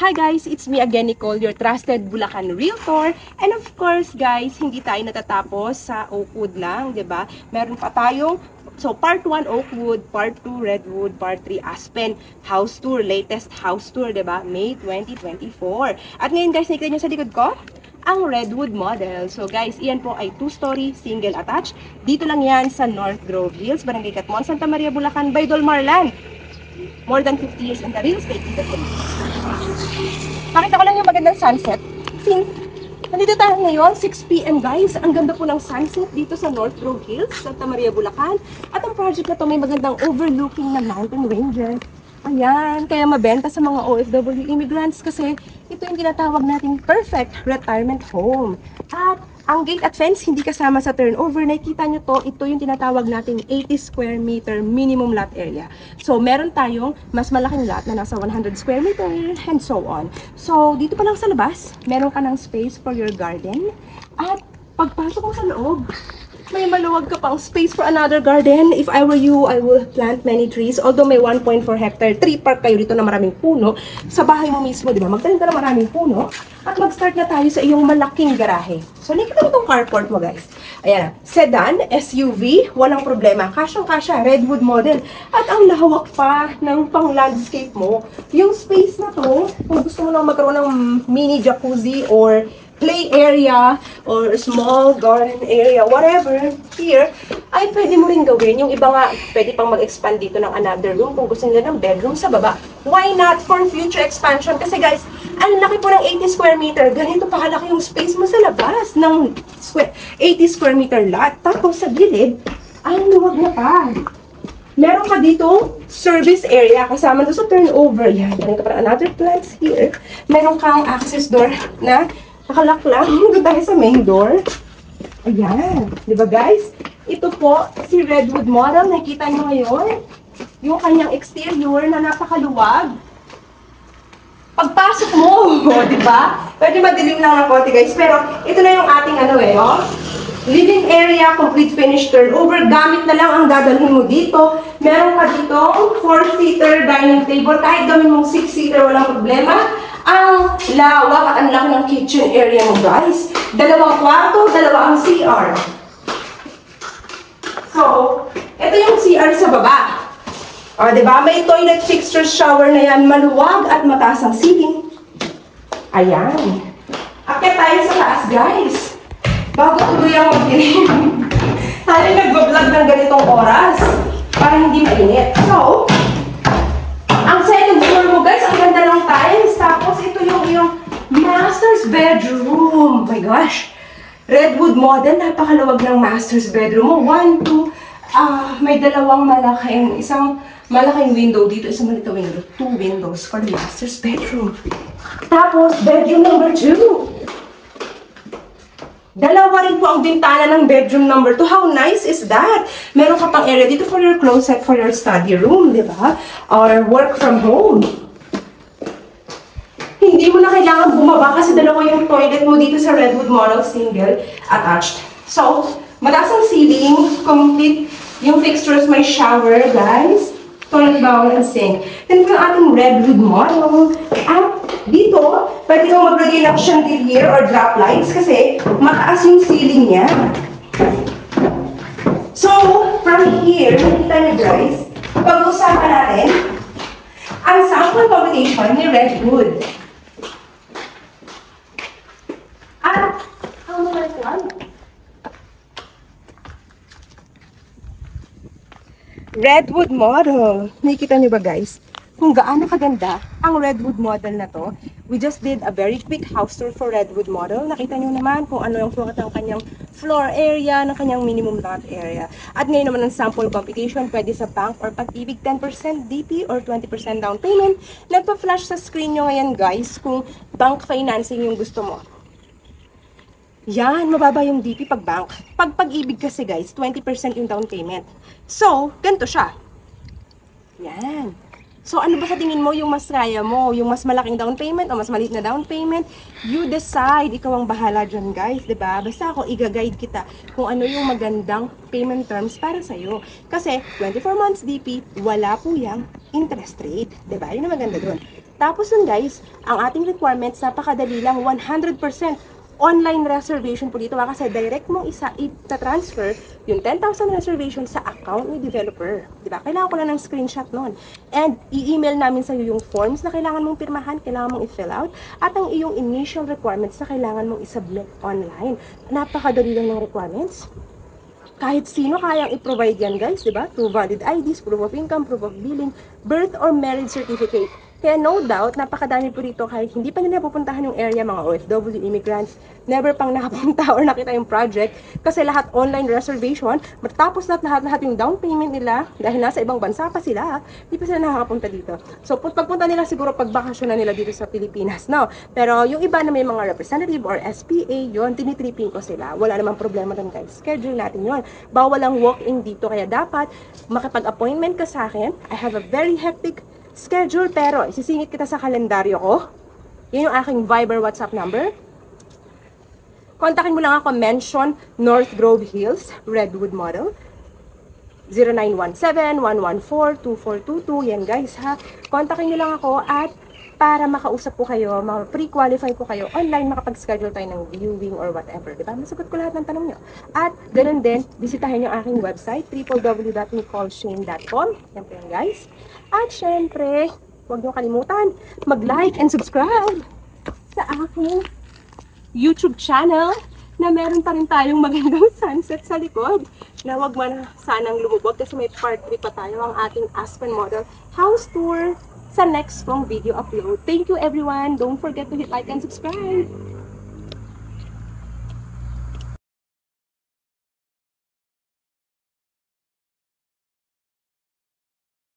Hi guys, it's me again, Nicole, your trusted Bulacan Realtor. And of course guys, hindi tayo natatapos sa Oakwood lang, 'di ba? Meron pa tayong part 1 Oakwood, part 2 Redwood, part 3 Aspen house tour, latest house tour, 'di ba? May 2024. At ngayon guys, nakikita niyo sa likod ko ang Redwood model. So guys, iyan po ay 2-story, single attached. Dito lang yan sa North Grove Hills, Barangay Catmon, Santa Maria, Bulacan, by Dolmarland. More than 50 years in the real estate industry. Pakita ko lang yung magandang sunset. Since nandito tayo ngayon, 6 PM guys. Ang ganda po ng sunset dito sa North Grove Hills, Santa Maria, Bulacan. At ang project na to may magandang overlooking na mountain ranges. Ayan, kaya mabenta sa mga OFW immigrants kasi ito yung tinatawag nating perfect retirement home. At ang gate at fence hindi kasama sa turnover. Nakikita nyo to, ito yung tinatawag nating 80 square meter minimum lot area. So, meron tayong mas malaking lot na nasa 100 square meter and so on. So, dito pa lang sa labas, meron ka ng space for your garden. At pagpasok mo sa loob, may maluwag ka pang space for another garden. If I were you, I will plant many trees. Although may 1.4 hectare tree park kayo dito na maraming puno, sa bahay mo mismo, di ba? Magtanim ka na maraming puno at mag-start na tayo sa iyong malaking garahe. So, nakikita mo itong carport mo, guys. Ayan, sedan, SUV, walang problema. Kasyang-kasya, Redwood model. At ang lahawak pa ng pang-landscape mo. Yung space na to, kung gusto mo lang magkaroon ng mini jacuzzi or play area or small garden area, whatever, here, ay pwede mo rin gawin. Yung iba nga, pwede pang mag-expand dito ng another room kung gusto nila ng bedroom sa baba. Why not for future expansion? Kasi guys, ang laki po ng 80 square meter. Ganito pa kalaki yung space mo sa labas ng 80 square meter lot. Tapos sa gilid, ang luwag na pa. Meron ka dito service area kasama doon sa turnover. Yan, meron ka pa another plants here. Meron kang access door na nakalak lang. Doon tayo sa main door. Ayan. Di ba guys? Ito po si Redwood model. Nakita nyo ngayon yung kanyang exterior na napakaluwag. Pagpasok mo, di ba? Pwede madilim lang ng konti guys. Pero ito na yung ating living area, complete finish turnover. Gamit na lang ang dadalhin mo dito. Meron ka dito 4-seater dining table. Kahit gawin mong 6-seater, walang problema. Ang lawak at ang laki ng kitchen area mo guys. Dalawang kwarto, dalawang CR. So, ito yung CR sa baba. O, diba? May toilet fixture shower na yan. Maluwag at mataas ang ceiling. Ayan. Akyat tayo sa taas guys. Bago tuloy ang mag-dilim. Tayo nag-vlog ng ganitong oras. Para hindi mainit. So, ang second floor mo guys, ang ganda ng tiles. Tapos ito yung master's bedroom. Oh my gosh. Redwood model, napakaluwag ng master's bedroom mo. 1, 2, may dalawang isang malaking window dito, isang malito window. 2 windows for the master's bedroom. Tapos, bedroom number 2. Dalawa rin po ang bintana ng bedroom number 2. How nice is that? Meron ka pang area dito for your closet, for your study room, di ba? Or work from home. Hindi mo na kailangan bumaba kasi dalawa yung toilet mo dito sa Redwood model, single, attached. So, mataas ang ceiling, complete yung fixtures, may shower, guys. Toilet bowl and sink. Then yung ating Redwood model. At dito, pwede mo maglagay ng chandelier or drop lights kasi mataas yung ceiling niya. So, from here, nakita niyo guys, pag-usapan natin ang sample combination ni Redwood. At, ang number 1, Redwood model. Nakikita niyo ba guys? Kung gaano kaganda ang Redwood model na to. We just did a very quick house tour for Redwood model. Nakita niyo naman kung ano yung sukat ng kanyang floor area, ng kanyang minimum lot area. At ngayon naman ang sample computation, pwede sa bank or Pag-ibig 10% DP or 20% down payment. Nagpa-flash sa screen nyo ngayon guys kung bank financing yung gusto mo. Yan, mababa yung DP pag bank. Pag Pag-ibig kasi guys, 20% yung down payment. So, ganito siya. Yan. So, ano ba sa tingin mo yung mas kaya mo? Yung mas malaking down payment o mas maliit na down payment? You decide. Ikaw ang bahala dyan guys, diba? Basta ako, i-guide kita kung ano yung magandang payment terms para sa'yo. Kasi, 24 months DP, wala po yung interest rate. Diba? Yun ang maganda doon. Tapos nun guys, ang ating requirements, napakadali lang, 100% online reservation po dito kasi direct mong ita-transfer yung 10,000 reservation sa account ni developer. Diba? Kailangan ko lang ng screenshot nun. And i-email namin sa iyo yung forms na kailangan mong pirmahan, kailangan mong i-fill out, at ang iyong initial requirements na kailangan mong i-submit online. Napakadali lang ng requirements. Kahit sino kayang i-provide yan guys, diba? Two valid IDs, proof of income, proof of billing, birth or marriage certificate. Kaya no doubt, napakadami po dito kahit hindi pa nila pupuntahan yung area, mga OFW, immigrants, never pang nakapunta or nakita yung project kasi lahat online reservation, matapos lahat yung down payment nila dahil nasa ibang bansa pa sila, hindi pa sila nakakapunta dito. So pagpunta nila siguro pagbakasyon na nila dito sa Pilipinas, no? Pero yung iba na may mga representative or SPA, yon tinitripin ko sila. Wala namang problema dun guys. Schedule natin yon. Bawal ang walk-in dito kaya dapat makipag-appointment ka sa akin. I have a very hectic schedule pero isisingit kita sa kalendaryo ko. Yan yung aking Viber WhatsApp number. Kontakin mo lang ako, mention North Grove Hills, Redwood model. 0917-114-2422. Yan guys ha. Kontakin nyo lang ako at para makausap ko kayo, pre-qualify ko kayo online, makapag-schedule tayo ng viewing or whatever. Diba? Masagot ko lahat ng tanong nyo. At ganun din, bisitahin yung aking website, www.nicoleshane.com. Yan po yan guys. At syempre, huwag nyo kalimutan, mag-like and subscribe sa aking YouTube channel na meron pa rin tayong magandang sunset sa likod na wag man sanang lumubog kasi may part 3 pa tayo ang ating Aspen Model House Tour sa next kong video upload. Thank you everyone. Don't forget to hit like and subscribe.